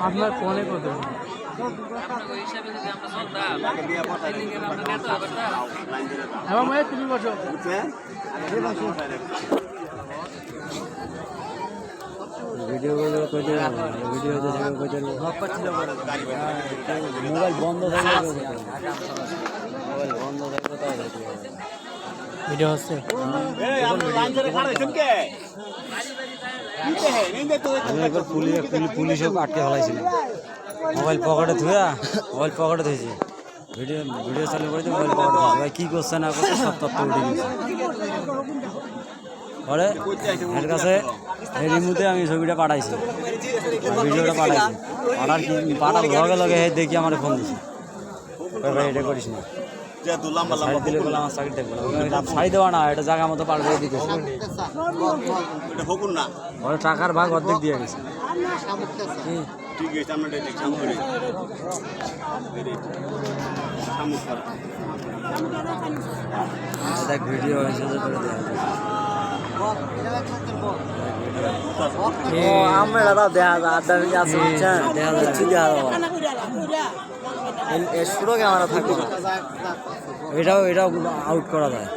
আপনার ফোনে কত তুমি বসো ভিডিও মোবাইল বন্ধ থাকলে ভিডিও হচ্ছে পুলিশও আটকে ফেলাইছিল মোবাইল পকেটে ধুয়েছি ভিডিও চালু করেছি মোবাইল পকেটে ভাই কী করছে না করছে সব তথ্য উঠে গেছে পরে এর কাছে এই রিমুতে আমি ছবিটা পাঠাইছি ভিডিওটা পাঠাইছি পাঠার লগে দেখি আমার ফোন দিছি ভাই এটা করিস না সাইড দিলে বলে আমার চাকরি দেখবো না সাইড দেওয়া না এটা জায়গা মতো পার করে দিতেছে ওরা টাকার ভাগ অর্ধেক দিয়ে গেছে দেখ ভিডিও হয়েছে এটাও আউট করা যায়